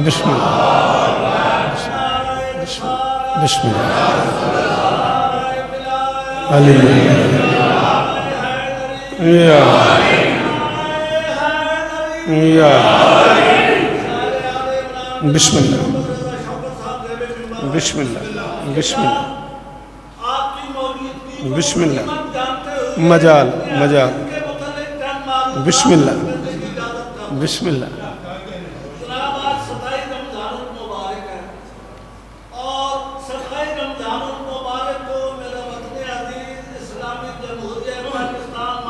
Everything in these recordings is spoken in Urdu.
بسم اللہ بسم اللہ علی یا بسم اللہ بسم اللہ بسم اللہ بسم اللہ مجال بسم اللہ بسم اللہ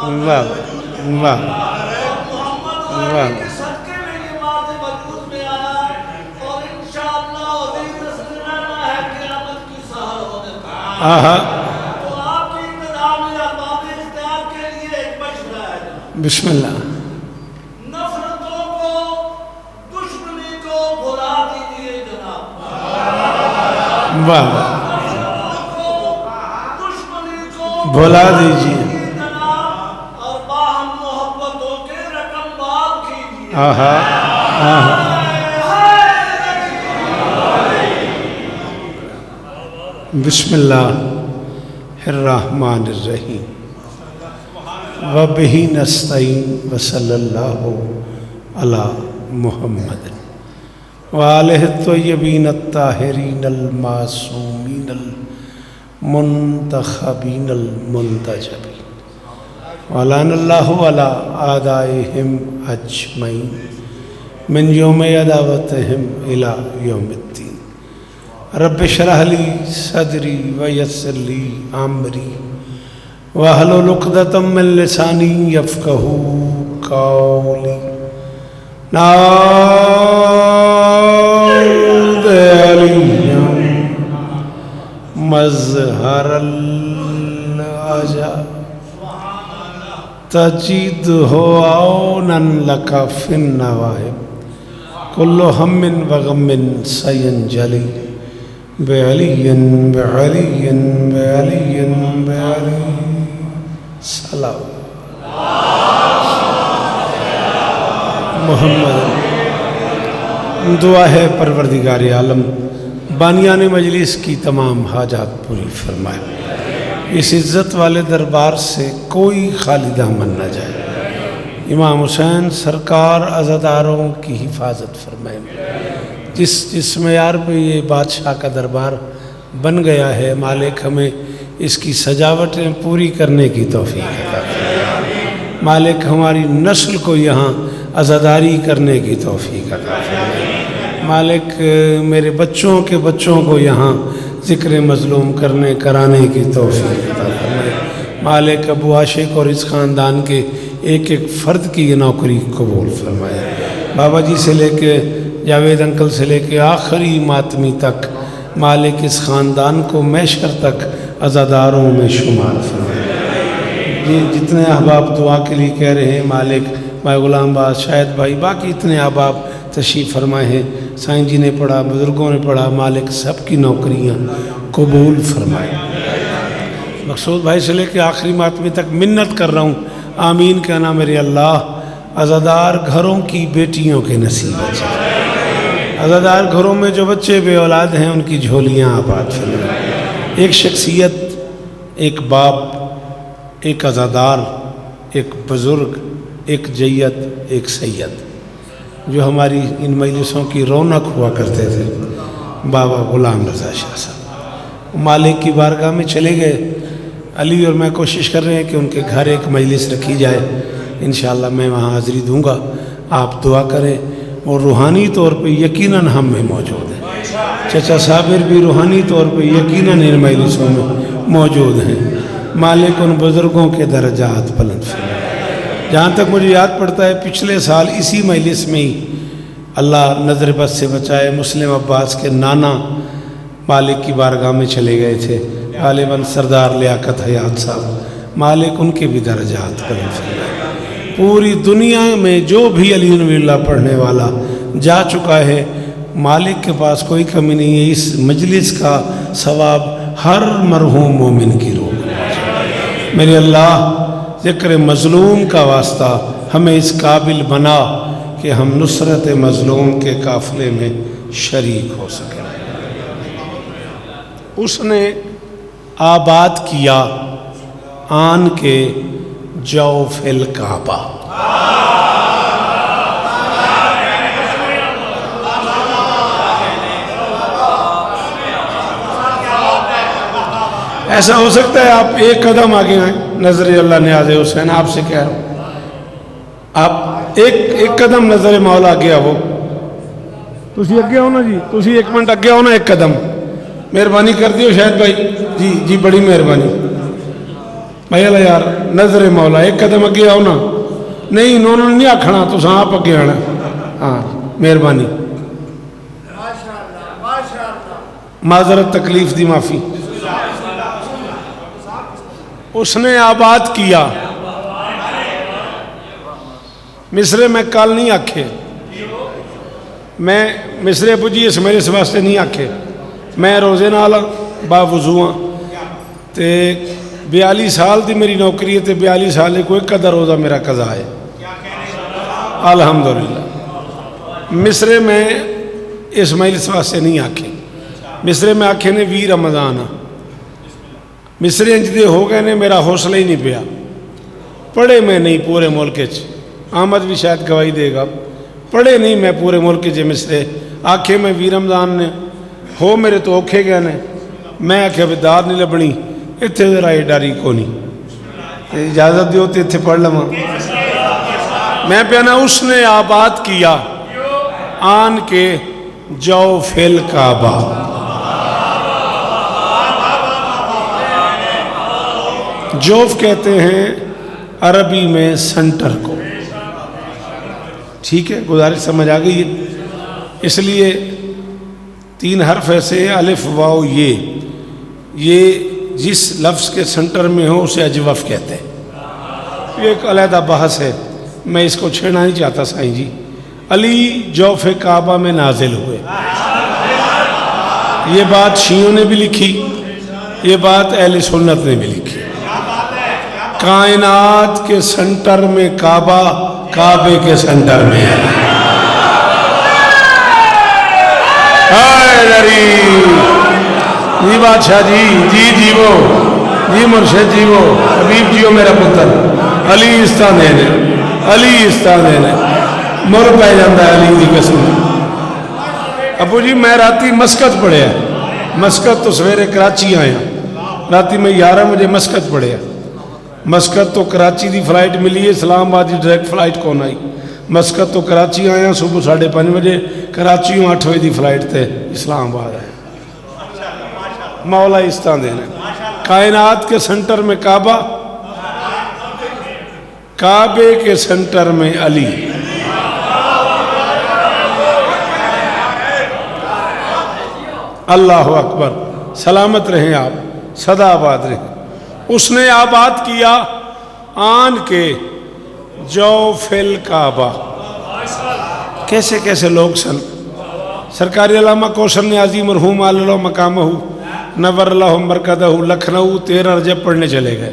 واہ واہ واہ آہا بسم اللہ نفرتوں کو دشمنی کو بھلا دیجیے جناب واہ دشمنی کو بھلا دیجیے جناب اور باہم محبتوں کے رقم بال کیجیے آہا آہا بسم اللہ الرحمن الرحیم وَبِهِ نَسْتَعِينُ وَصَلَّى اللَّهُ عَلَى مُحَمَّدٍ وَآلِهِ الطَّيِّبِينَ الطَّاهِرِينَ الْمَعْصُومِينَ الْمُنْتَخَبِينَ الْمُنْتَجَبِينَ وَلَعَنَ اللَّهُ عَلَى أَعْدَائِهِمْ أَجْمَعِينَ مِنْ يَوْمِ عَدَاوَتِهِمْ إِلَى يَوْمِ الدِّينِ رب اشرح لي صدري ويسر لي امري واحلل عقدة من لساني يفقهوا قولي نعوذ عليا مظهر العجب تجده عونا لك في النوائب كل هم وغم سينجلي بعلی بعلی بعلی بعلی سلام محمد دعا ہے پروردگار عالم بانیان مجلس کی تمام حاجات پوری فرمائے اس عزت والے دربار سے کوئی خالی دامن نہ جائے امام حسین سرکار عزاداروں کی حفاظت فرمائے جس معیار پہ یہ بادشاہ کا دربار بن گیا ہے مالک ہمیں اس کی سجاوٹیں پوری کرنے کی توفیق عطا فرمائے مالک ہماری نسل کو یہاں عزاداری کرنے کی توفیق عطا فرمائے مالک میرے بچوں کے بچوں کو یہاں ذکر مظلوم کرانے کی توفیق عطا فرمائے مالک ابو عاشق اور اس خاندان کے ایک ایک فرد کی یہ نوکری قبول فرمائے بابا جی سے لے کے جاوید انکل سے لے کے آخری ماتمی تک مالک اس خاندان کو محشر تک عزاداروں میں شمار فرمائے جتنے احباب دعا کے لیے کہہ رہے ہیں مالک بھائی غلام باز شاہد بھائی باقی اتنے احباب تشریف فرمائے ہیں سائن جی نے پڑھا بزرگوں نے پڑھا مالک سب کی نوکریاں قبول فرمائے مقصود بھائی سے لے کے آخری ماتمی تک منت کر رہا ہوں آمین کہنا میرے اللہ عزادار گھروں کی بیٹیوں کے نصیب اچھا عزادار گھروں میں جو بچے بے اولاد ہیں ان کی جھولیاں آباد فرمائے ایک شخصیت ایک باپ ایک عزادار ایک بزرگ ایک جیت ایک سید جو ہماری ان مجلسوں کی رونق ہوا کرتے تھے بابا غلام رضا شاہ صاحب مالک کی بارگاہ میں چلے گئے علی اور میں کوشش کر رہے ہیں کہ ان کے گھر ایک مجلس رکھی جائے انشاءاللہ میں وہاں حاضری دوں گا آپ دعا کریں اور روحانی طور پہ یقیناً ہم میں موجود ہیں چچا صابر بھی روحانی طور پہ یقیناً ان مجلسوں میں موجود ہیں مالک ان بزرگوں کے درجات بلند فرمائے جہاں تک مجھے یاد پڑتا ہے پچھلے سال اسی مجلس میں ہی اللہ نظر بد سے بچائے مسلم عباس کے نانا مالک کی بارگاہ میں چلے گئے تھے غالباً سردار لیاقت حیات صاحب مالک ان کے بھی درجات بلند فرمائے پوری دنیا میں جو بھی علی ولی اللہ پڑھنے والا جا چکا ہے مالک کے پاس کوئی کمی نہیں ہے اس مجلس کا ثواب ہر مرحوم مومن کی روح میرے اللہ ذکر مظلوم کا واسطہ ہمیں اس قابل بنا کہ ہم نصرت مظلوم کے قافلے میں شریک ہو سکیں۔ اس نے آباد کیا آن کے جوف الکعبہ، ایسا ہو سکتا ہے آپ ایک قدم آگے آئیں، نظر اللہ نیاز حسین آپ سے کہہ رہا ہوں، آپ ایک قدم نظر مولا آگے آؤ، تسی اگے ہو نا جی، تسی ایک منٹ اگے ہو نا، ایک قدم مہربانی کر دیو شاید بھائی، جی بڑی مہربانی بھائی، اللہ یار نظر مولا ایک قدم اگے آؤ نا، نہیں انہوں نے نہیں آکھنا تو آپ اگے آنا، ہاں مہربانی، معذرت تکلیف دی معافی۔ اس نے آباد کیا مصر میں کل نہیں آکھے، میں مصر پجی اس میرے واسطے نہیں آکھے، میں روزے نال با وضو ہاں تے 42 سال دی میری نوکری ہے تے 42 سال کوئی قدر روزہ میرا قضا ہے الحمدللہ۔ مصر میں اس مجلس واسطے نہیں آکھے، مصر میں آکھے نے 20 رمضان مصر انجدے ہو گئے نے، میرا حوصلہ ہی نہیں پیا، پڑھے میں نہیں پورے ملک آمد بھی شاید گواہی دے گا، پڑھے نہیں میں پورے ملک مصر آکھے میں 20 رمضان نے ہو میرے تو اوکھے گئے نے، میں آکھے بھی داد نہیں لبنی اتھے ذرا یہ ڈاری کو نہیں، اجازت دیو تے اتھے پڑھ لما، میں پیانا اس نے آباد کیا آن کے جوف الکعبہ، جوف کہتے ہیں عربی میں سنٹر کو، ٹھیک ہے گزارش سمجھ آ گئی ہے، اس لیے 3 حرف ایسے الف واو یہ جس لفظ کے سنٹر میں ہو اسے اجوف کہتے ہیں، یہ ایک علیحدہ بحث ہے، میں اس کو چھیڑنا نہیں چاہتا سائیں جی۔ علی جوف کعبہ میں نازل ہوئے، یہ بات شیعوں نے بھی لکھی، یہ بات اہل سنت نے بھی لکھی، کائنات کے سنٹر میں کعبہ، کعبے کے سنٹر میں ہے، جی بادشاہ جی وہ جی مرشد جی وہ حبیب جیو میرا پتر علی استان دینے، علی استان دینے مر پہ جاندہ ہے علی دی قسم۔ ابو جی میں راتی مسکت پڑھے ہیں، مسکت تو سویرے کراچی آیا، راتی میں 11 مجھے مسکت پڑھے ہیں، مسکت تو کراچی دی فلائٹ ملی ہے، اسلام آباد دی ڈائریکٹ فلائٹ کون آئی، مسکت تو کراچی آیا صبح 5:30 بجے، کراچیوں 8 بجے دی فلائٹ تے اسلام آباد آیا، مولا استان دینے، کائنات کے سنٹر میں کعبہ، کعبے کے سنٹر میں علی، اللہ اکبر، سلامت رہیں آپ، صدا آباد رہیں۔ اس نے آباد کیا آن کے جوف الکعبہ، کیسے کیسے لوگ سن، سرکاری علامہ کوثر نیازی مرحوم اللہ مقامہ نور اللہ مرکزہ لکھنؤ 13 رجب پڑھنے چلے گئے،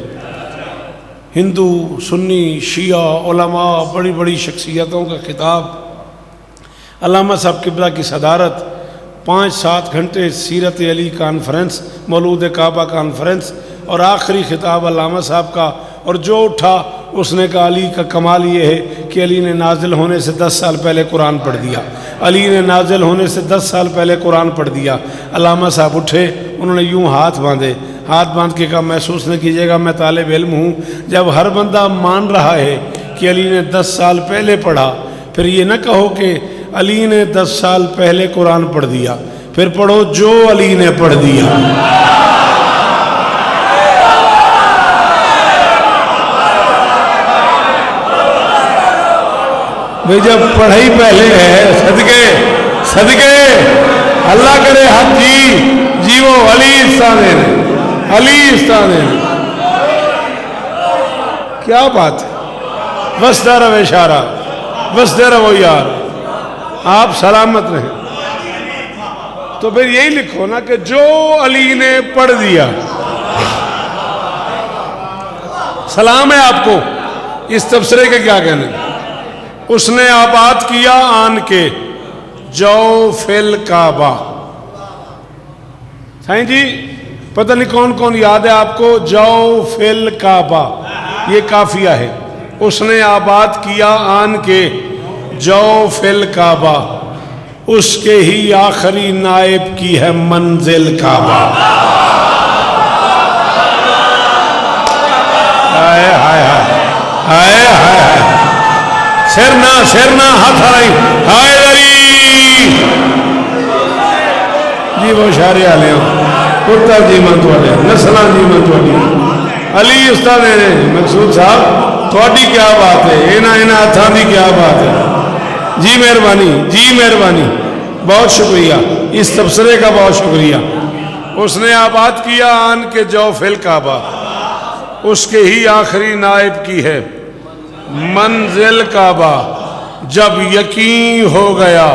ہندو سنی شیعہ علماء بڑی بڑی شخصیتوں کا خطاب، علامہ صاحب قبلہ کی صدارت، 5-7 گھنٹے سیرت علی کانفرنس، مولود کعبہ کانفرنس، اور آخری خطاب علامہ صاحب کا، اور جو اٹھا اس نے کہا علی کا کمال یہ ہے کہ علی نے نازل ہونے سے 10 سال پہلے قرآن پڑھ دیا، علی نے نازل ہونے سے 10 سال پہلے قرآن پڑھ دیا۔ علامہ صاحب اٹھے، انہوں نے یوں ہاتھ باندھ کے کہا محسوس نہ کیجیے گا میں طالب علم ہوں، جب ہر بندہ مان رہا ہے کہ علی نے 10 سال پہلے پڑھا، پھر یہ نہ کہو کہ علی نے 10 سال پہلے قرآن پڑھ دیا، پھر پڑھو جو علی نے پڑھ دیا۔ بھئی جب پڑھائی پہلے ہے، صدقے اللہ کرے حق جی وہ علی استانے نے، علی استانے نے، کیا بات ہے، وسدہ رو اشارہ، وسدہ رو یار، آپ سلامت رہیں۔ تو پھر یہی لکھو نا کہ جو علی نے پڑھ دیا، سلام ہے آپ کو، اس تبصرے کے کیا کہنے، اس نے آباد کیا آن کے جوف الکعبہ. سائیں جی پتہ نہیں کون کون یاد ہے آپ کو؟ جوف الکعبہ یہ قافیہ ہے. اس نے آباد کیا آن کے جوف الکعبہ، اس کے ہی آخری نائب کی ہے منزل کعبہ. ہائے ہائے ہائے ہائے ہائے، سرنا ہاتھ آئی ہائے دری جی وہ شارے آلے ہوں پتر جی منتوالی نسلان جی منتوالی علی استاد نے مقصود صاحب تھوڑی کیا بات ہے، اینا ہاتھاں دی کیا بات ہے. جی مہربانی بہت شکریہ، اس تبصرے کا بہت شکریہ. اس نے آباد کیا آن کے جوف الکعبہ، اس کے ہی آخری نائب کی ہے منزل کعبہ. جب یقین ہو گیا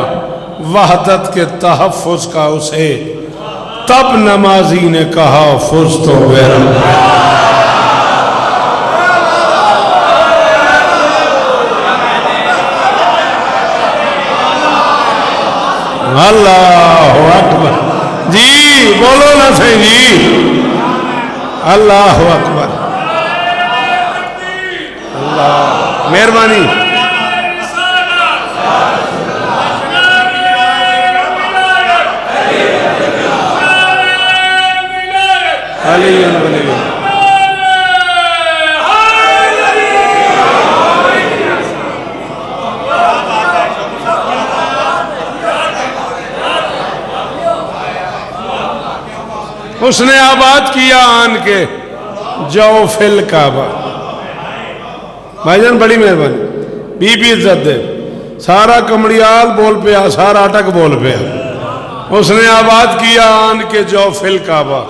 وحدت کے تحفظ کا اسے، تب نمازی نے کہا فز تو میرا. اللہ اکبر. جی بولو نا صحیح جی. اللہ اکبر. اللہ مہربانی. علی علی اس نے آباد کیا آن کے جوف الکعبہ. بھائی جان بڑی مہربانی، بی بی عزت دے. سارا کمڑیال بول پیا، سارا اٹک بول پیا. اس نے آباد کیا آن کے جوف الکعبہ،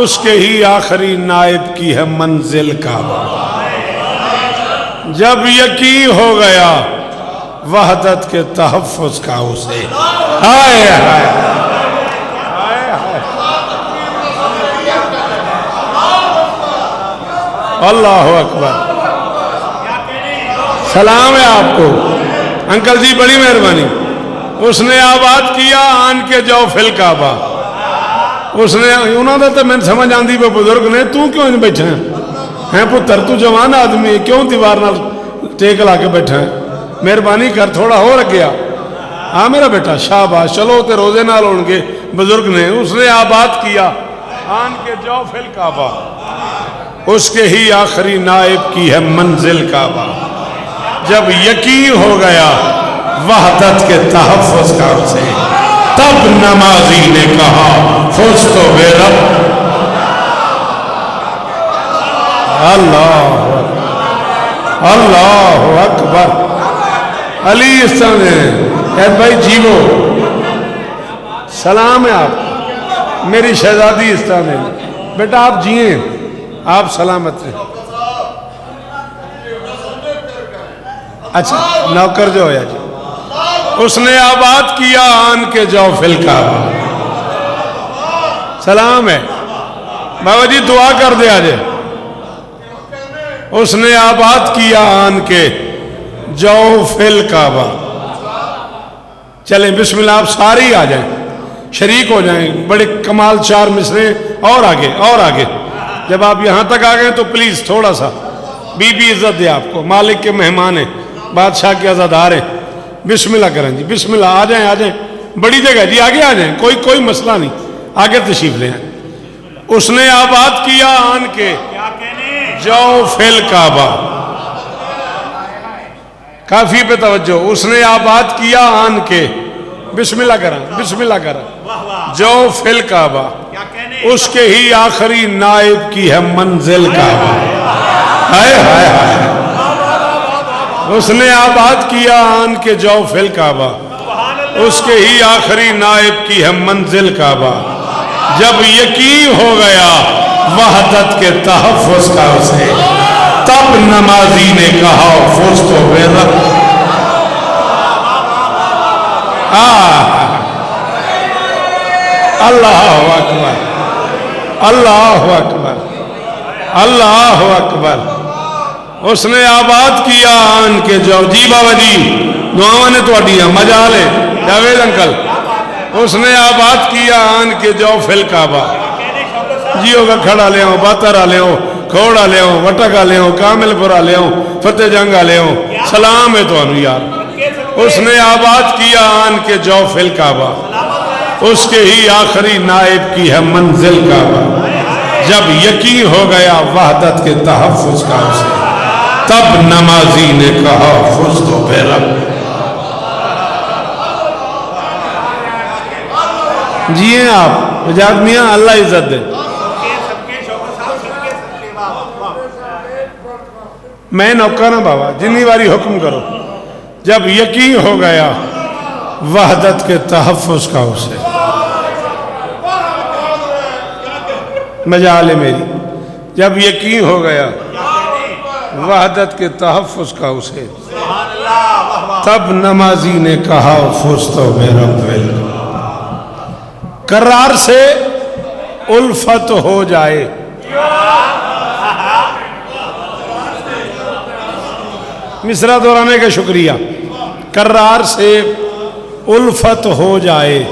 اس کے ہی آخری نائب کی ہے منزل کعبہ. جب یقین ہو گیا وحدت کے تحفظ کا اسے. ہائے ہائے اللہ اکبر. سلام ہے آپ کو انکل جی، بڑی مہربانی. اس نے آباد کیا آن کے جوف الکعبہ، اس نے انہوں نے تو میں سمجھ آندی پہ بزرگ نے تو کیوں نہیں بیٹھا ہیں پتر، تو جوان آدمی ہے، کیوں دیوار نہ ٹیک لا کے بیٹھا ہے؟ مہربانی کر تھوڑا ہو رکھ گیا. ہاں میرا بیٹا شاباش، چلو تے روزے نال ہون گے بزرگ نے. اس نے آباد کیا آن کے جوف الکعبہ، اس کے ہی آخری نائب کی ہے منزل کعبہ. جب یقین ہو گیا وحدت کے تحفظ کا اسے، تب نمازی نے کہا فز تو بے رب. اللہ اکبر. علی استاد بھائی جیو سلام ہے آپ. میری شہزادی استاد ہے بیٹا، آپ جیئیں، آپ سلامت رہیں. اچھا نوکر جو ہویا جی. اس نے آباد کیا آن کے جوف الکعبہ. سلام ہے بابا جی، دعا کر دے آجے. اس نے آباد کیا آن کے جوف الکعبہ. چلیں بسم اللہ، آپ سارے ہی آ جائیں، شریک ہو جائیں. بڑے کمال 4 مصرے اور آگے. جب آپ یہاں تک آ گئے تو پلیز تھوڑا سا بی بی عزت دے. آپ کو مالک کے مہمان ہیں، بادشاہ کے عزادار ہیں. بسم اللہ کریں جی، بسم اللہ. آ جائیں بڑی جگہ جی، آگے آ جائیں، کوئی مسئلہ نہیں، آگے تشریف لے آئیں. اس نے آباد کیا آن کے جوف الکعبہ. کافی پہ توجہ. اس نے آباد کیا آن کے بسم اللہ کریں جوف الکعبہ، اس کے ہی آخری نائب کی ہے منزل کعبہ. ہائے ہائے ہائے. اس نے آباد کیا آن کے جوف الکعبہ، اس کے ہی آخری نائب کی ہے منزل کعبہ. جب یقین ہو گیا وحدت کے تحفظ کا اسے، تب نمازی نے کہا فز تو بے رب. اللہ اکبر. اللہ اکبر. اللہ اکبر. اس نے آباد کیا آن کے جو جی بابا جی دعاواں نے تواڈیاں مجال ہے جاوید انکل اس نے آباد کیا آن کے جو فل کعبہ جیو کا کھڑا لے ہوں باتر آ لے ہوں کھوڑ آ لے ہوں وٹک آ لے ہوں کامل پور آ لے ہوں فتح جنگ آ لے ہوں سلام ہے تو انو یار اس نے آباد کیا آن کے جو فل کعبہ اس کے ہی آخری نائب کی ہے منزل کعبہ جب یقین ہو گیا وحدت کے تحفظ کا اسے تب نمازی نے کہا فز تو بے رب جیئے آپ وجاد میاں اللہ عزت دے میں نوکا نا بابا جنہی باری حکم کرو جب یقین ہو گیا وحدت کے تحفظ کا اسے مجال ہے میری جب یقین ہو گیا وحدت کے تحفظ کا اسے تب نمازی نے کہا فز تو بے رب قرار سے الفت ہو جائے مصرع دہرانے کا شکریہ قرار سے الفت ہو جائے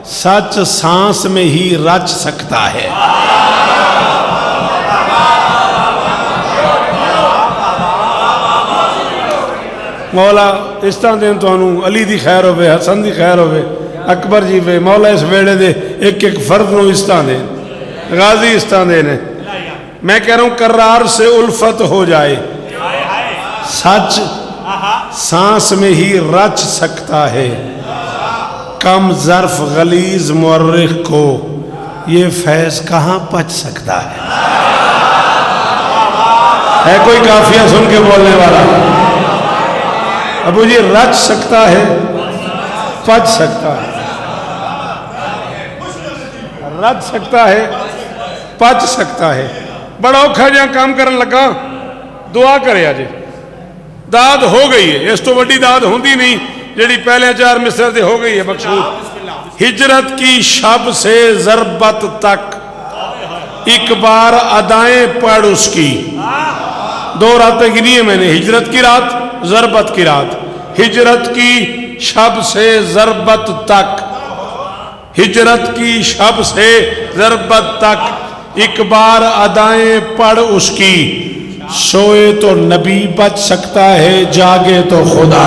سچ سانس میں ہی رچ سکتا ہے مولا اس طرح دین تو انہوں علی دی خیر ہوئے حسن دی خیر ہوئے اکبر جی وے مولا اس ویڑے دے ایک ایک فرد نو اس طرح دین غازی اس طرح دینے میں کہہ رہا ہوں قرار سے الفت ہو جائے سچ سانس میں ہی رچ سکتا ہے کم ظرف غلیظ مورخ کو یہ فیض کہاں پچ سکتا ہے کوئی قافیہ سن کے بولنے والا ابو جی رچ سکتا ہے پچ سکتا ہے رچ سکتا ہے پچ سکتا ہے بڑا اوکھا جہاں کام کرن لگا دعا کرے آجے داد ہو گئی ہے اس تو بڑی داد ہوندی نہیں جڑی پہلے 4 مصرع سے ہو گئی ہے مقصود ہجرت کی شب سے ضربت تک ایک بار ادائیں پڑھ اس کی 2 راتیں گنی ہے میں نے ہجرت کی رات ضربت کی رات ہجرت کی شب سے ضربت تک ہجرت کی شب سے ضربت تک ایک بار ادائیں پڑھ اس کی سوئے تو نبی بچ سکتا ہے جاگے تو خدا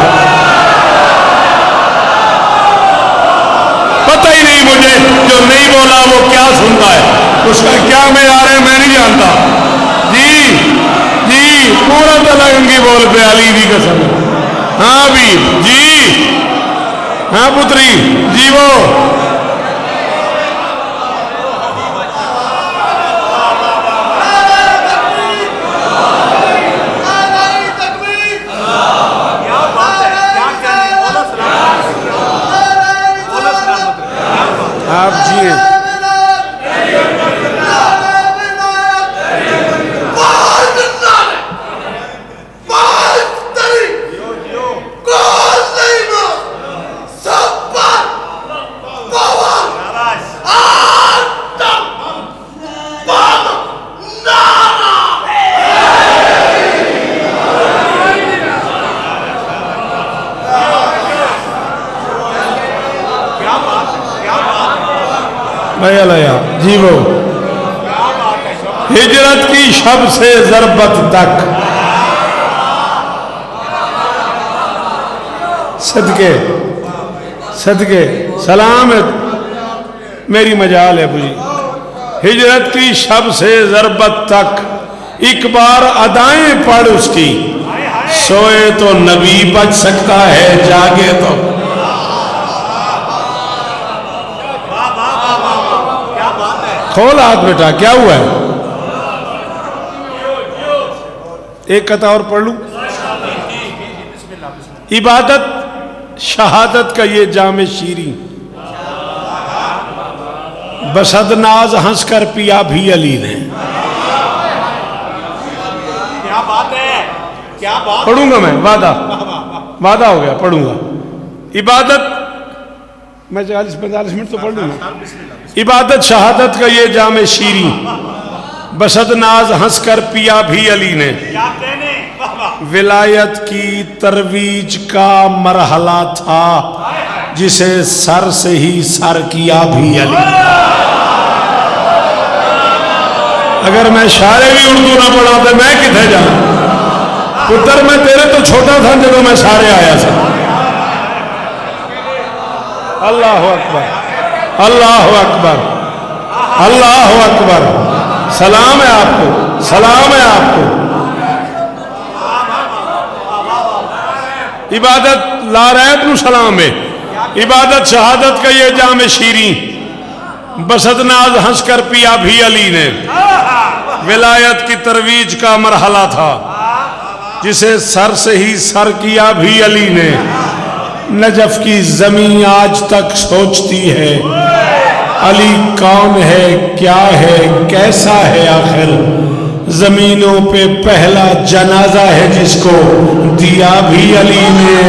پتہ ہی نہیں مجھے جو نہیں بولا وہ کیا سنتا ہے اس کا کیا معیار ہے میں نہیں جانتا جی پورا تلنگی بول پہ علی دی قسم ہاں بھی جی ہاں پتری جی وہ آپ جی جی وہ ہجرت کی شب سے ضربت تک صدقے سلام میری مجال ہے ابو جی ہجرت کی شب سے ضربت تک ایک بار ادائیں پڑھ اس کی سوئے تو نبی بچ سکتا ہے جاگے تو کھول ہاتھ بیٹا کیا ہوا ہے ایک قطعہ اور پڑھ لوں عبادت شہادت کا یہ جام شیریں بسد ناز ہنس کر پیا بھی علی نے پڑھوں گا میں وعدہ ہو گیا پڑھوں گا عبادت میں 40-45 منٹ تو پڑھ لوں گا عبادت شہادت کا یہ جام شیریں بسد ناز ہنس کر پیا بھی علی نے ولایت کی ترویج کا مرحلہ تھا جسے سر سے ہی سر کیا بھی علی. اگر میں شاعر بھی اردو نہ پڑھا تو میں کتنے جاؤں؟ پتر میں تیرے تو چھوٹا تھا جب میں سارے آیا تھا. اللہ اکبر، اللہ اکبر، اللہ اکبر. سلام ہے آپ کو، سلام ہے آپ کو. عبادت لا ریب نو سلام ہے. عبادت شہادت کا یہ جام شیریں بسد ناز ہنس کر پیا بھی علی نے. ولایت کی ترویج کا مرحلہ تھا جسے سر سے ہی سر کیا بھی علی نے. نجف کی زمین آج تک سوچتی ہے علی کون ہے، کیا ہے، کیسا ہے آخر. زمینوں پہ پہلا جنازہ ہے جس کو دیا بھی علی نے.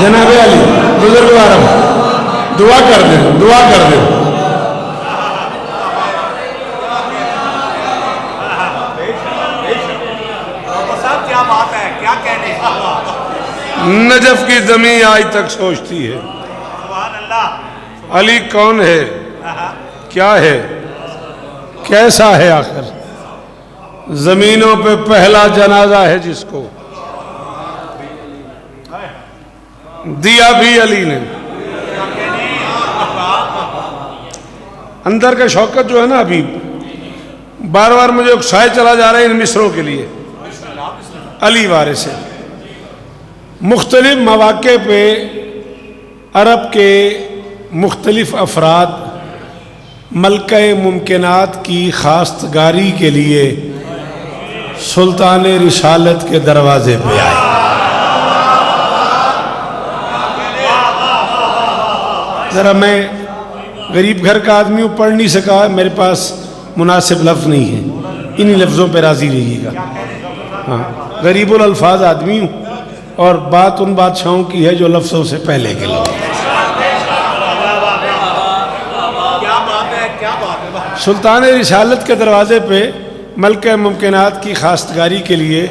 جناب علی بزرگوارم دعا کر دیں، دعا کر دیں. کیا بات ہے، کیا کہنے. نجف کی زمین آج تک سوچتی ہے سبحان اللہ. علی کون ہے، کیا ہے، کیسا ہے آخر. زمینوں پہ پہلا جنازہ ہے جس کو دیا بھی علی نے. اندر کا شوکت جو ہے نا ابھی بار بار مجھے اکسائے چلا جا رہا ہے ان مصروں کے لیے. علی وارث ہے. مختلف مواقع پہ عرب کے مختلف افراد ملکہ ممکنات کی خواستگاری کے لیے سلطان رسالت کے دروازے پہ آئے. ذرا میں غریب گھر کا آدمی ہوں، پڑھ نہیں سکا، میرے پاس مناسب لفظ نہیں ہے، انہی لفظوں پہ راضی رہیے گا. ہاں، غریب الالفاظ آدمی ہوں اور بات ان بادشاہوں کی ہے جو لفظوں سے پہلے کے لوگ. سلطان رسالت کے دروازے پہ ملکہ ممکنات کی خواستگاری کے لیے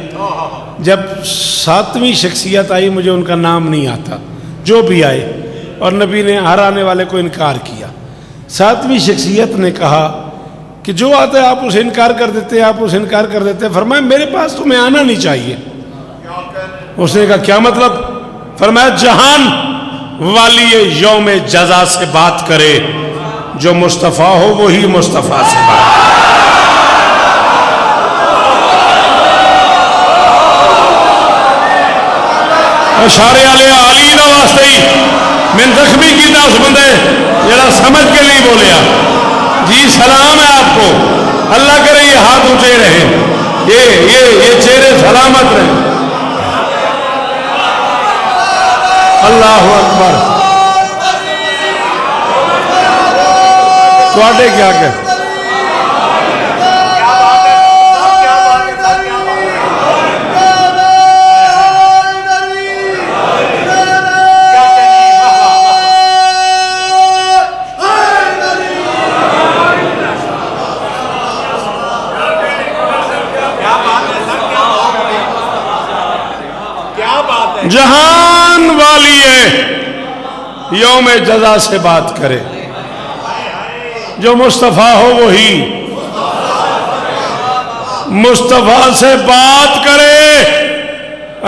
جب 7ویں شخصیت آئی، مجھے ان کا نام نہیں آتا، جو بھی آئے، اور نبی نے ہر آنے والے کو انکار کیا. 7ویں شخصیت نے کہا کہ جو آتا ہے آپ اسے انکار کر دیتے، آپ اسے انکار کر دیتے. فرمایا میرے پاس تمہیں آنا نہیں چاہیے. اس نے کہا کیا مطلب؟ فرمایا جہان والی یوم جزا سے بات کرے، جو مصطفیٰ ہو وہی مصطفیٰ سے بات کرے. اشارے علی دا واسطے ہی میں زخمی کیتا اس بندے جڑا سمجھ کے نہیں بولیا. جی سلام ہے آپ کو، اللہ کرے یہ ہاتھ اونچے رہے، یہ چہرے سلامت رہے. اللہ اکبر. تواڈے کیا کہ جہان والی ہے یوم جزا سے بات کرے، جو مصطفیٰ ہو وہی مصطفیٰ سے بات کرے.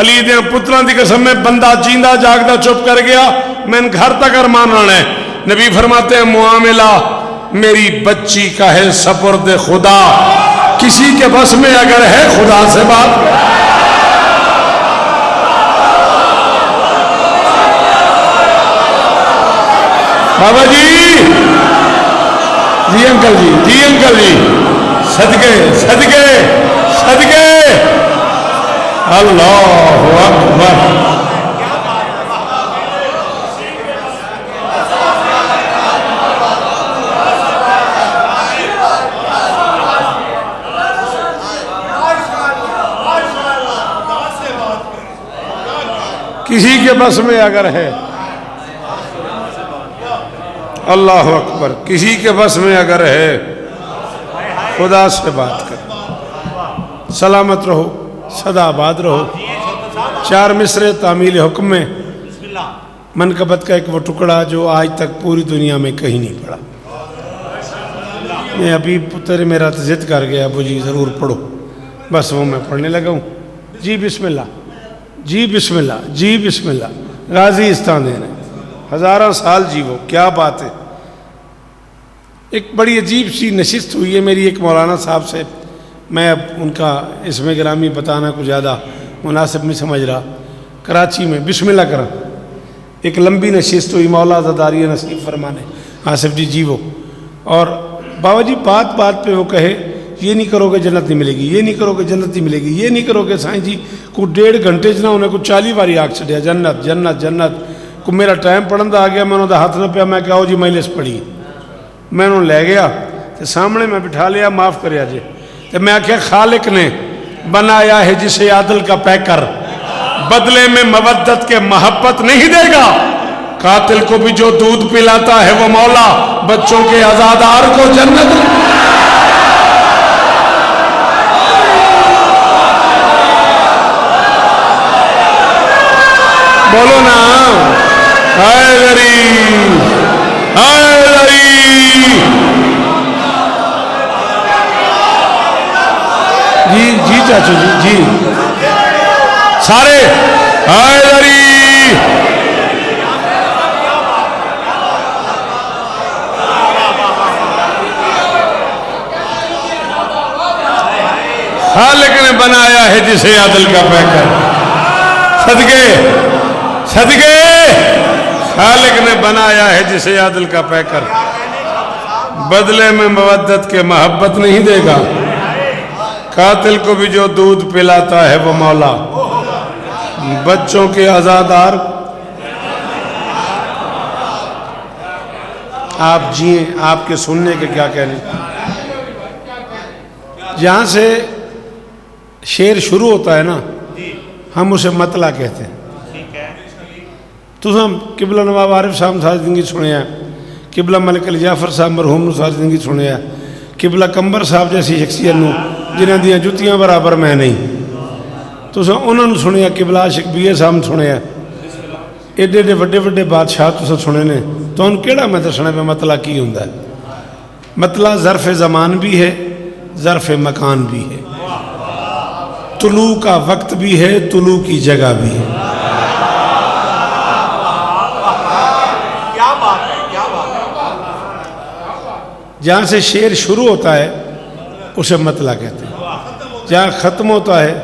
علی دے پتران دی قسم میں بندہ جیندہ جاگدہ چپ کر گیا، میں ان گھر تک ارمان رہنا ہے. نبی فرماتے ہیں معاملہ میری بچی کا ہے سپرد خدا، کسی کے بس میں اگر ہے خدا سے بات کرے. بابا جی، جی انکل جی، جی انکل جی، صدقے صدقے صدقے. اللہ اکبر. کسی کے بس میں اگر ہے، اللہ اکبر، کسی کے بس میں اگر ہے خدا سے بات کر، سلامت رہو، سدا آباد رہو۔ 4 مصرے تعمیل حکم میں منقبت کا ایک وہ ٹکڑا جو آج تک پوری دنیا میں کہیں نہیں پڑھا۔ میں ابھی پتر میرا ضد کر گیا، ابو جی ضرور پڑھو، بس وہ میں پڑھنے لگا ہوں۔ جی بسم اللہ، جی بسم اللہ، جی بسم اللہ۔ غازی استاندین ہے، ہزارہ سال جیو، کیا بات ہے۔ ایک بڑی عجیب سی نشست ہوئی ہے میری ایک مولانا صاحب سے، میں اب ان کا اس میں گرامی بتانا کچھ زیادہ مناسب نہیں سمجھ رہا۔ کراچی میں بسم اللہ کرا، ایک لمبی نشست ہوئی، مولا زداری نصیب فرمانے آصف جی جیو، اور بابا جی بات بات پہ وہ کہے یہ نہیں کرو گے جنت نہیں ملے گی، یہ نہیں کرو گے جنت نہیں ملے گی، یہ نہیں کرو گے سائیں جی کو 1.5 گھنٹے نہ انہیں کو 40 باری آگ چڑیا جنت جنت جنت کو۔ میرا ٹائم پڑھن دا آ گیا، میں انہوں دا ہاتھ نہ پیا، میں کہا جی مجلس پڑھی، میں انہوں لے گیا تو سامنے میں بٹھا لیا، معاف کریا جی، تو میں آکھیا خالق نے بنایا ہے جسے عادل کا پیکر، بدلے میں مودت کے محبت نہیں دے گا، قاتل کو بھی جو دودھ پلاتا ہے وہ مولا، بچوں کے آزادار کو جنت۔ بولو نا، ہائے غریب، ہائے غریب۔ جی جی چاچو جی جی سارے ہائے غریب۔ خالق نے بنایا ہے جسے عدل کا پیکر، صدقے صدقے خالق نے بنایا ہے جسے عدل کا پیکر، بدلے میں مودت کے محبت نہیں دے گا، قاتل کو بھی جو دودھ پلاتا ہے وہ مولا، بچوں کے آزادار۔ آپ جیئیں، آپ کے سننے کے کیا کہنے۔ جہاں سے شعر شروع ہوتا ہے نا، ہم اسے مطلع کہتے ہیں۔ تو ہم قبلہ نواب عارف صاحب ساری زندگی سنے ہیں، قبلہ ملک علی جعفر صاحب مرحوم نو ساری زندگی سنے ہیں، قبلہ کمبر صاحب جیسی شخصیت نو جنہاں دیاں جتیاں برابر میں نہیں، تو انہوں نے سنے ہیں، قبلہ عاشق بی اے صاحب سنے ہیں، ایڈے ایڈے وڈے وڈے بادشاہ تو سنے نے، تو ان کیڑا میں دسنے پہ مطلع کی ہوندا ہے۔ مطلع ظرف زمان بھی ہے، ظرف مکان بھی ہے، طلوع کا وقت بھی ہے، طلوع کی جگہ بھی ہے۔ جہاں سے شعر شروع ہوتا ہے اسے مطلع کہتے ہیں، جہاں ختم ہوتا ہے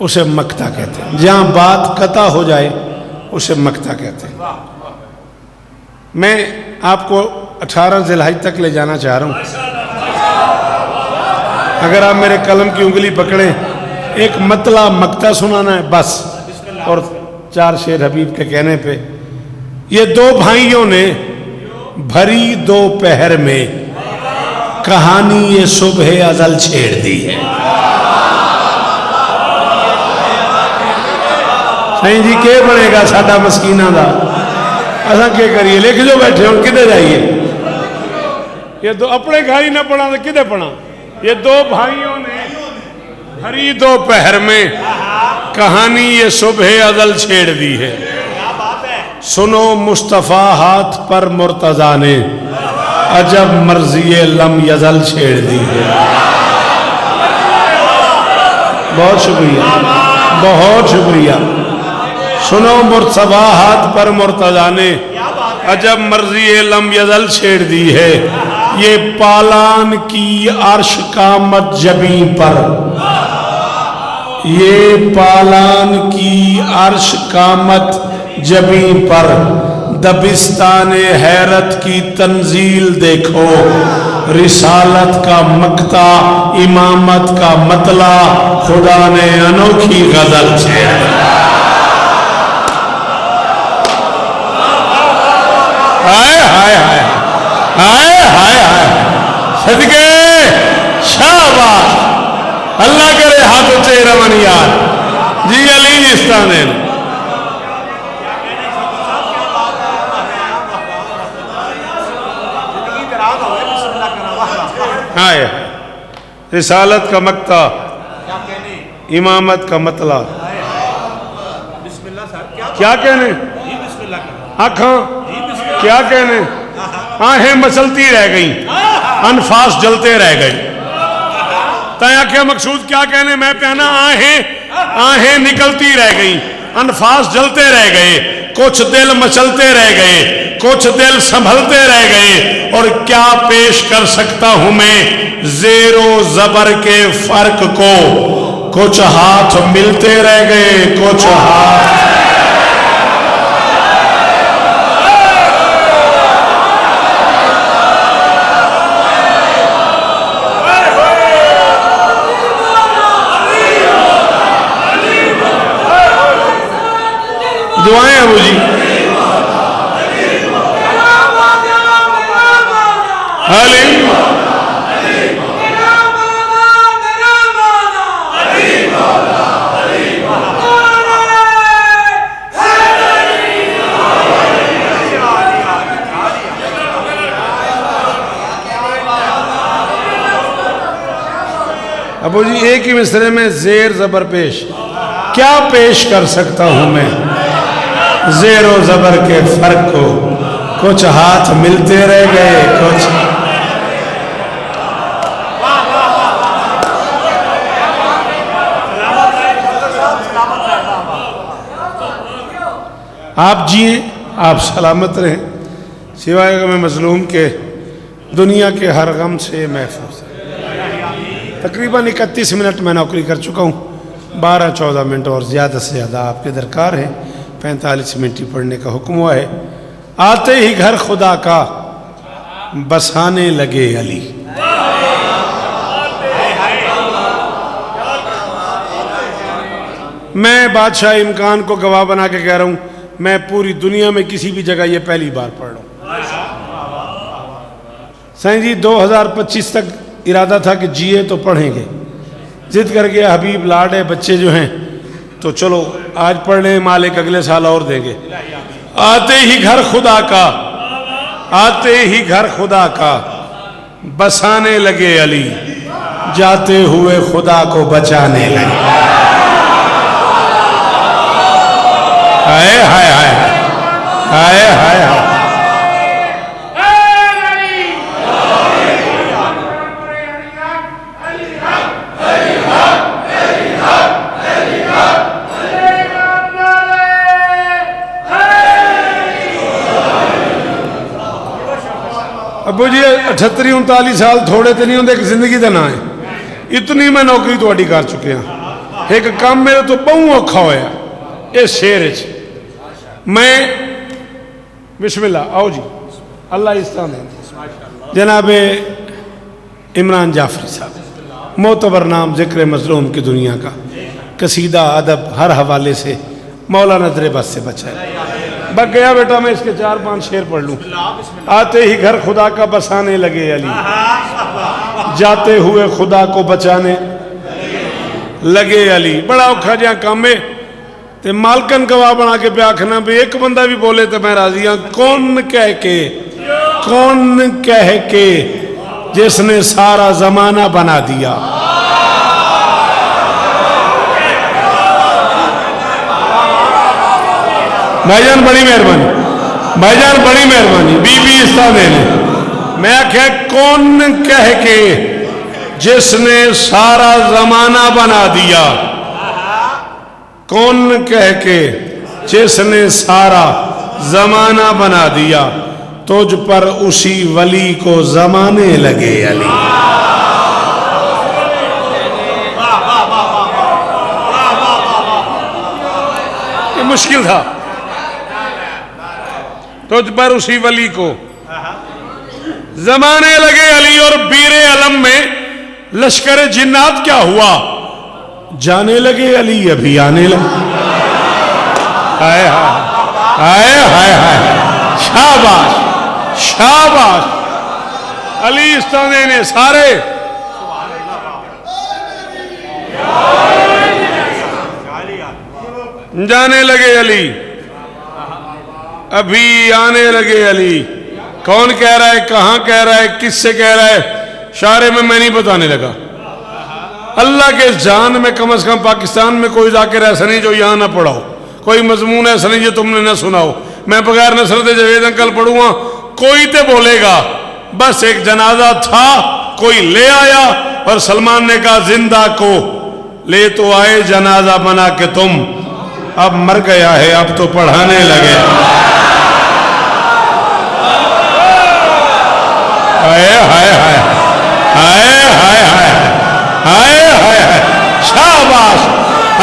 اسے مقطع کہتے ہیں، جہاں بات قطع ہو جائے اسے مقطع کہتے ہیں۔ میں آپ کو 18 ذی الحجہ تک لے جانا چاہ رہا ہوں۔ اگر آپ میرے قلم کی انگلی پکڑیں، ایک مطلع مقطع سنانا ہے بس، اور 4 شعر حبیب کے کہنے پہ۔ یہ 2 بھائیوں نے بھری دوپہر میں کہانی یہ صبح ازل چھیڑ دی ہے۔ نہیں جی کہ بنے گا ساڈا مسکینہ دا، اساں کیا کریے، لکھ جو بیٹھے ہوں کدھر جائیے۔ یہ دو اپنے گھر ہی نہ پڑھا تو کدھر پڑھا۔ یہ 2 بھائیوں نے بھری دوپہر میں کہانی یہ صبح ازل چھیڑ دی ہے، سنو مصطفیٰ ہاتھ پر مرتضیٰ نے عجب مرضی لم یزل چھیڑ دی ہے۔ بہت شکریہ، بہت شکریہ۔ سنو مصطفیٰ ہاتھ پر مرتضیٰ نے عجب مرضی لم یزل چھیڑ دی ہے، یہ پالان کی عرش قامت جبیں پر، یہ پالان کی عرش قامت جبیں پر، دبستان حیرت کی تنزیل دیکھو، رسالت کا مقطع امامت کا مطلع، خدا نے انوکھی غزل چھیڑ دی۔ ہائے ہائے ہائے ہائے ہائے ہائے، صدقے شاباش، اللہ کرے ہاتھ اچھے رمن یار جی علی جستانے۔ ہائے رسالت کا مقطع، کیا کہنے؟ امامت کا مطلع، بسم اللہ سر، کیا کہنے؟ جی بسم اللہ کرنا، آنکھاں جی بسم اللہ، کیا کہنے؟ آنکھیں مچلتی رہ گئیں، انفاس جلتے رہ گئے۔ تایا کیا مقصود کیا کہنے؟ میں کہنا آنکھیں نکلتی رہ گئیں، انفاس جلتے رہ گئے، کچھ دل مچلتے رہ گئے، کچھ دل سنبھلتے رہ گئے، اور کیا پیش کر سکتا ہوں میں زیر و زبر کے فرق کو؟ کچھ ہاتھ ملتے رہ گئے، کچھ ہاتھ دعائیں ابو جی حلیم ابو جی ایک ہی مصرے میں زیر زبر پیش، کیا پیش کر سکتا ہوں میں زیر و زبر کے فرق کو؟ کچھ ہاتھ ملتے رہ گئے، کچھ آپ جئیں، آپ سلامت رہیں، سوائے غم مظلوم کے دنیا کے ہر غم سے محفوظ ہیں۔ تقریباً 31 منٹ میں نوکری کر چکا ہوں، 12-14 منٹ اور زیادہ سے زیادہ آپ کے درکار ہیں۔ 45 منٹ ہی پڑھنے کا حکم ہوا ہے۔ آتے ہی گھر خدا کا بسانے لگے علی۔ میں بادشاہ امکان کو گواہ بنا کے کہہ رہا ہوں، میں پوری دنیا میں کسی بھی جگہ یہ پہلی بار پڑھ رہا ہوں۔ سائیں جی 2025 تک ارادہ تھا کہ جیے تو پڑھیں گے، ضد کر کے حبیب لاڈے بچے جو ہیں تو چلو آج پڑھ لیں، مالک اگلے سال اور دیں گے۔ آتے ہی گھر خدا کا، آتے ہی گھر خدا کا بسانے لگے علی، جاتے ہوئے خدا کو بچانے لگے۔ ہائے ہائے ہائے ہائے ہائے ہائے۔ ابو جی 38-39 سال تھوڑے تو نہیں ہوندے کہ زندگی دا نہ ہے، اتنی میں نوکری تو اڈی کر چکے ہیں۔ ایک کام میرے تو بہت اوکھا ہویا اس شہر وچ، میں بسم اللہ آؤ جی اللہ استعان دیں جناب عمران جعفری صاحب، معتبر نام ذکر مظلوم کی دنیا کا، قصیدہ ادب ہر حوالے سے مولانا دربست سے بچا ہے۔ بک گیا بیٹا میں اس کے 4-5 شعر پڑھ لوں۔ آتے ہی گھر خدا کا بسانے لگے علی، جاتے ہوئے خدا کو بچانے لگے علی۔ بڑا اوکھا جہاں کام ہے تے مالکن گواہ بنا کے پہ آکھنا بھی ایک بندہ بھی بولے تو میں راضی ہوں۔ کون کہہ کے جس نے سارا زمانہ بنا دیا۔ بھائی جان بڑی مہربانی، بھائی جان بڑی مہربانی، بی بی استعان دینے۔ میں آکھیا کون کہہ کے جس نے سارا زمانہ بنا دیا، کون کہہ کے جس نے سارا زمانہ بنا دیا، تجھ پر اسی ولی کو زمانے لگے علی۔ یہ مشکل تھا، تجھ پر اسی ولی کو زمانے لگے علی۔ اور بیر علم میں لشکر جنات کیا ہوا؟ جانے لگے علی، ابھی آنے لگے۔ ہائے ہائے ہائے ہائے، شاباش شاباش علی استانے نے سارے۔ جانے لگے علی، ابھی آنے لگے علی۔ کون کہہ رہا ہے، کہاں کہہ رہا ہے، کس سے کہہ رہا ہے؟ شارے میں نہیں بتانے لگا. اللہ کے جان میں کم از کم پاکستان میں کوئی ذاکر ایسا نہیں جو یہاں نہ پڑھاؤ, کوئی مضمون ایسا نہیں جو تم نے نہ سناؤ. میں بغیر نصرت جاوید انکل پڑھوں گا, کوئی تے بولے گا. بس ایک جنازہ تھا, کوئی لے آیا اور سلمان نے کہا زندہ کو لے تو آئے جنازہ بنا کے تم, اب مر گیا ہے اب تو پڑھانے لگے. ہائے ہائے ہائے ہائے ہائے ہائے ہائے ہائے, شاباش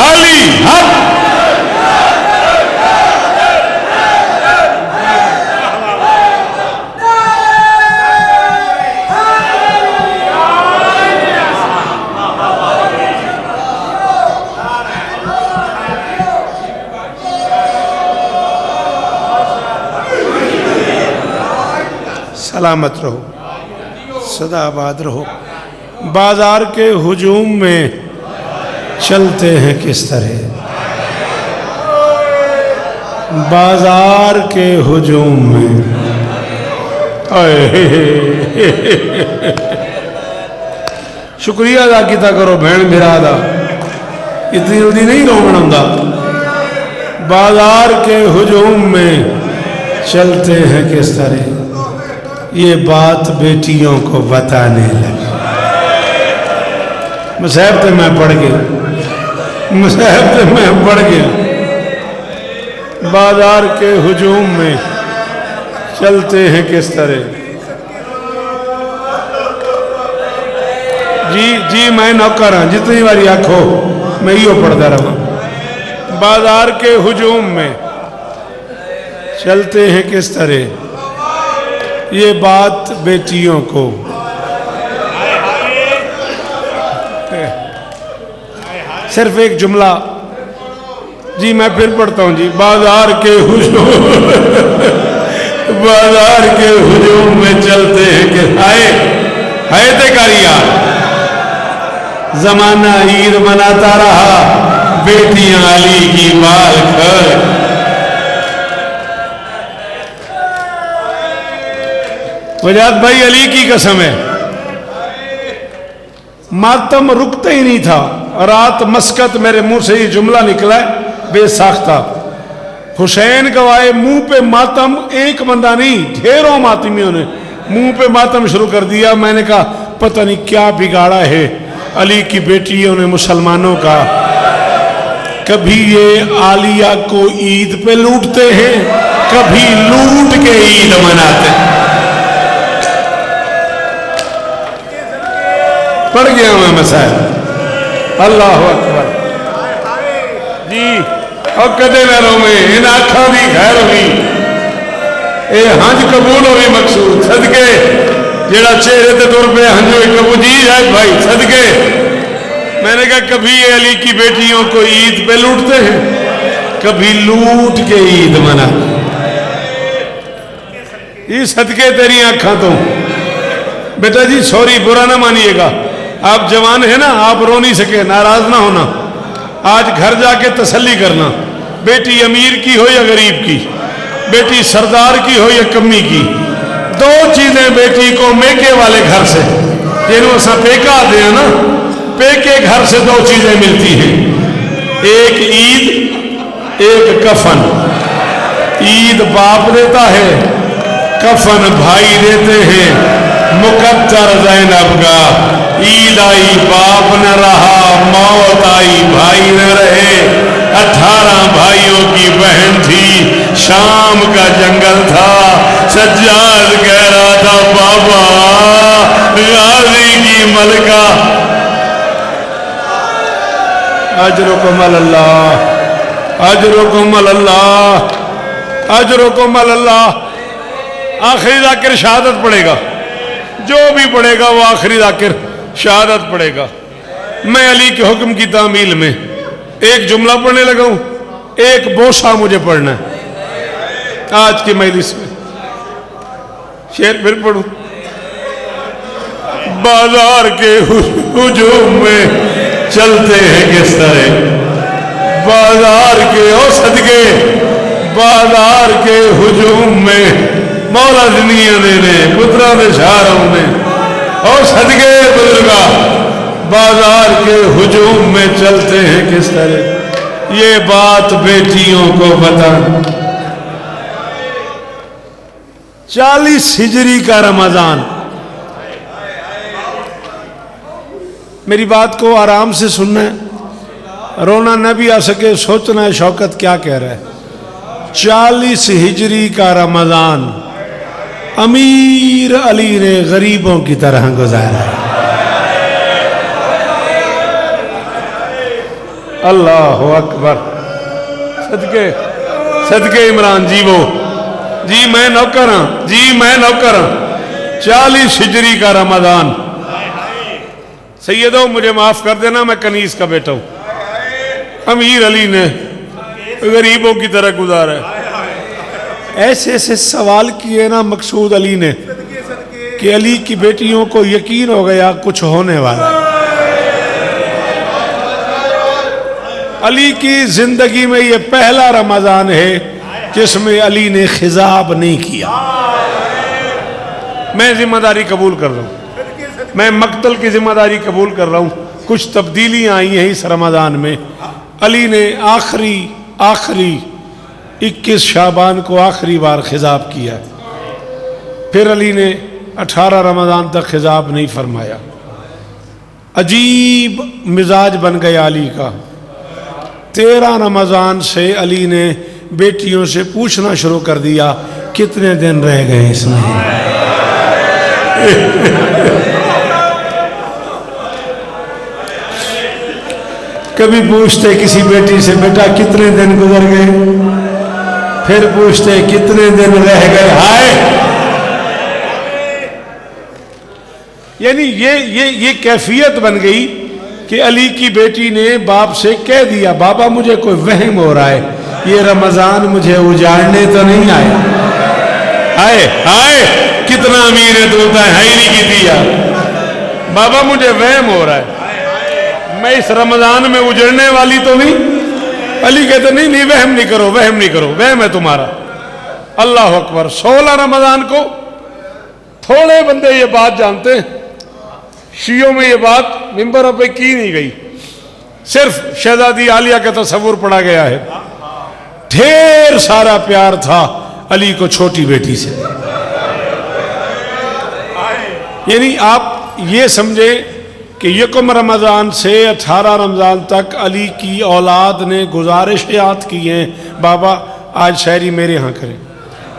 علی حق. سلامت رہو, سدا آباد رہو. بازار کے ہجوم میں چلتے ہیں کس طرح, بازار کے ہجوم میں. شکریہ ادا کیتا کرو بہن میرا دا, اتنی جلدی نہیں رونا ہوندا. بازار کے ہجوم میں چلتے ہیں کس طرح, یہ بات بیٹیوں کو بتانے لگے. مصحف تے میں پڑھ گیا, مصحف تے میں پڑھ گیا. بازار کے ہجوم میں چلتے ہیں کس طرح. جی میں نوکر ہوں, جتنی باری آنکھو میں یہ پڑھتا رہا. بازار کے ہجوم میں چلتے ہیں کس طرح, یہ بات بیٹیوں کو. صرف ایک جملہ, جی میں پھر پڑھتا ہوں. جی بازار کے ہجوم, بازار کے ہجوم میں چلتے ہیں کہ ہائے تے کاریا. زمانہ عید مناتا رہا, بیٹیاں علی کی بال کھڑ. وجاد بھائی علی کی قسم ہے, ماتم رکتا ہی نہیں تھا. رات مسکت میرے منہ سے یہ جملہ نکلا ہے بے ساختہ. حسین گوائے منہ پہ ماتم, ایک بندہ نہیں ڈھیروں ماتمیوں نے منہ پہ ماتم شروع کر دیا. میں نے کہا پتہ نہیں کیا بگاڑا ہے علی کی بیٹیوں نے مسلمانوں کا. کبھی یہ عالیہ کو عید پہ لوٹتے ہیں, کبھی لوٹ کے عید مناتے ہیں. پڑھ گیا ہوں میں مسائل. اللہ اکبر. جی اور کدے نہ رو میں ان آنکھاں دی خیر ہوئی, اے ہنج قبول ہوئی مقصود صدقے. جیڑا چہرے تے ٹر پہ ہنجو قبول. جی ہے بھائی صدقے. میں نے کہا کبھی یہ علی کی بیٹیوں کو عید پہ لوٹتے ہیں, کبھی لوٹ کے عید مناتے ہیں. یہ صدقے تیری آنکھاں تو. بیٹا جی سوری برا نہ مانیے گا, آپ جوان ہیں نا, آپ رو نہیں سکے, ناراض نہ ہونا. آج گھر جا کے تسلی کرنا, بیٹی امیر کی ہو یا غریب کی, بیٹی سردار کی ہو یا کمی کی, دو چیزیں بیٹی کو میکے والے گھر سے, جنہوں سے پیکا دیا نا, پیکے گھر سے دو چیزیں ملتی ہیں, ایک عید ایک کفن. عید باپ دیتا ہے, کفن بھائی دیتے ہیں. مقدر زینب کا عید آئی باپ نہ رہا, موت آئی بھائی نہ رہے. 18 بھائیوں کی بہن تھی, شام کا جنگل تھا. سجاد کہہ رہا تھا بابا غازی کی ملکہ. اجرکم اللہ, اجرکم اللہ, اجرکم اللہ. آخری ذاکر شہادت پڑھے گا, جو بھی پڑھے گا وہ آخری ذاکر شہادت پڑھے گا. میں علی کے حکم کی تعمیل میں ایک جملہ پڑھنے لگا ہوں, ایک بوسہ مجھے پڑھنا ہے آج کی مجلس میں. شعر پھر پڑھوں. بازار کے ہجوم میں چلتے ہیں کس طرح, بازار کے او صدقے, بازار کے ہجوم میں مولا دنیا نے پترا دے شہروں میں اور صدقے بزرگا بازار کے ہجوم میں چلتے ہیں کس طرح، یہ بات بیٹیوں کو بتا۔ 40 ہجری کا رمضان، میری بات کو آرام سے سننا ہے، رونا نہ بھی آ سکے، سوچنا ہے شوکت کیا کہہ رہا ہے۔ 40 ہجری کا رمضان امیر علی نے غریبوں کی طرح گزارا ہے۔ اللہ اکبر، صدقے صدقے عمران جی، وہ جی میں نوکر ہوں، جی میں نوکر ہوں۔ 40 ہجری کا رمضان، سیدو مجھے معاف کر دینا، میں کنیز کا بیٹا ہوں، امیر علی نے غریبوں کی طرح گزارا ہے۔ ایسے ایسے سوال کیے نا مقصود علی نے کہ علی کی بیٹیوں کو یقین ہو گیا کچھ ہونے والا۔ علی کی زندگی میں یہ پہلا رمضان ہے جس میں علی نے خضاب نہیں کیا۔ میں ذمہ داری قبول کر رہا ہوں، میں مقتل کی ذمہ داری قبول کر رہا ہوں۔ کچھ تبدیلیاں آئی ہیں اس رمضان میں۔ علی نے آخری 21 شعبان کو آخری بار خضاب کیا، پھر علی نے 18 رمضان تک خضاب نہیں فرمایا۔ عجیب مزاج بن گیا علی کا۔ 13 رمضان سے علی نے بیٹیوں سے پوچھنا شروع کر دیا کتنے دن رہ گئے اس مہینے۔ کبھی پوچھتے کسی بیٹی سے بیٹا کتنے دن گزر گئے، پھر پوچھتے کتنے دن رہ گئے۔ ہائے، یعنی یہ کیفیت بن گئی کہ علی کی بیٹی نے باپ سے کہہ دیا بابا مجھے کوئی وہم ہو رہا ہے، یہ رمضان مجھے اجاڑنے تو نہیں آیا۔ ہائے ہائے کتنا امیر ہے تو ہوتا ہے ہی نہیں کی دیا، بابا مجھے وہم ہو رہا ہے، میں اس رمضان میں اجڑنے والی تو نہیں۔ علی کہتے نہیں وہم نہیں کرو، وہم نہیں کرو، وہم ہے تمہارا۔ اللہ اکبر۔ 16 رمضان کو تھوڑے بندے یہ بات جانتے ہیں، شیعوں میں یہ بات ممبروں پہ کی نہیں گئی، صرف شہزادی عالیہ کا تصور پڑا گیا ہے۔ ڈھیر سارا پیار تھا علی کو چھوٹی بیٹی سے، یعنی آپ یہ سمجھیں کہ یکم رمضان سے 18 رمضان تک علی کی اولاد نے گزارشات کی ہیں، بابا آج شہری میرے ہاں کریں،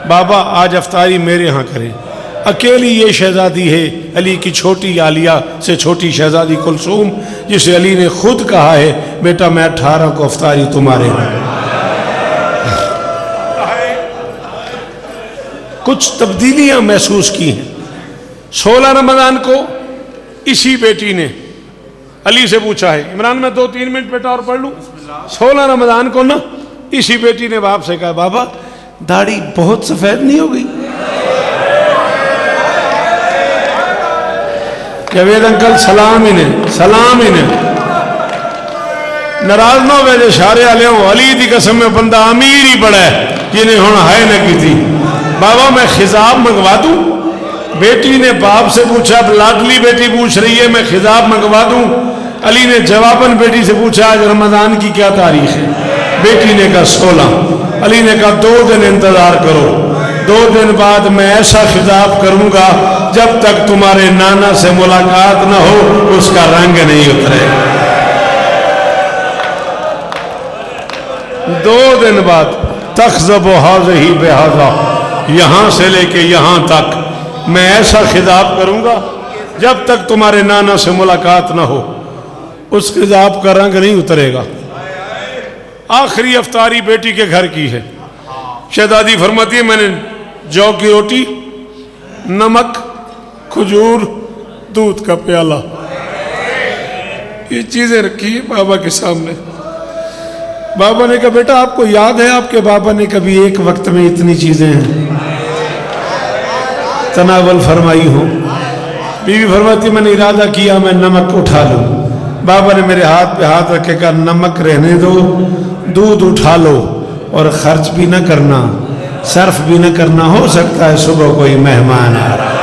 بابا آج افطاری میرے ہاں کریں۔ اکیلی یہ شہزادی ہے علی کی چھوٹی عالیہ سے چھوٹی شہزادی کلثوم، جسے علی نے خود کہا ہے بیٹا میں 18 کو افطاری تمہارے ہاں۔ کچھ تبدیلیاں محسوس کی ہیں۔ 16 رمضان کو اسی بیٹی نے علی سے پوچھا ہے، عمران میں 2-3 منٹ بیٹا اور پڑھ لوں۔ 16 رمضان کو نا اسی بیٹی نے باپ سے کہا بابا داڑھی بہت سفید نہیں ہو گئی؟ جاوید انکل سلام ہی نے ناراض نہ ہوئے جے شارے والے ہوں، علی دی قسم میں بندہ امیر ہی بڑا ہے جنہیں ہوں ہائے نہ کی تھی۔ بابا میں خضاب منگوا دوں؟ بیٹی نے باپ سے پوچھا، لاڈلی بیٹی پوچھ رہی ہے میں خضاب منگوا دوں؟ علی نے جواباً بیٹی سے پوچھا آج رمضان کی کیا تاریخ ہے؟ بیٹی نے کہا 16۔ علی نے کہا 2 دن انتظار کرو، 2 دن بعد میں ایسا خطاب کروں گا جب تک تمہارے نانا سے ملاقات نہ ہو اس کا رنگ نہیں اترے۔ 2 دن بعد تخذب ہذہ بہذا، یہاں سے لے کے یہاں تک میں ایسا خطاب کروں گا جب تک تمہارے نانا سے ملاقات نہ ہو اس خطاب کا رنگ نہیں اترے گا۔ آخری افطاری بیٹی کے گھر کی ہے۔ شہزادی فرماتی ہے میں نے جو کی روٹی، نمک، کھجور، دودھ کا پیالہ، یہ چیزیں رکھی بابا کے سامنے۔ بابا نے کہا بیٹا آپ کو یاد ہے آپ کے بابا نے کبھی ایک وقت میں اتنی چیزیں تناول فرمائی ہوں؟ بیوی فرماتی میں نے ارادہ کیا میں نمک اٹھا لوں۔ بابا نے میرے ہاتھ پہ ہاتھ رکھے کہا نمک رہنے دو، دودھ اٹھا لو اور خرچ بھی نہ کرنا، صرف بھی نہ کرنا، ہو سکتا ہے صبح کوئی مہمان آ رہا ہے۔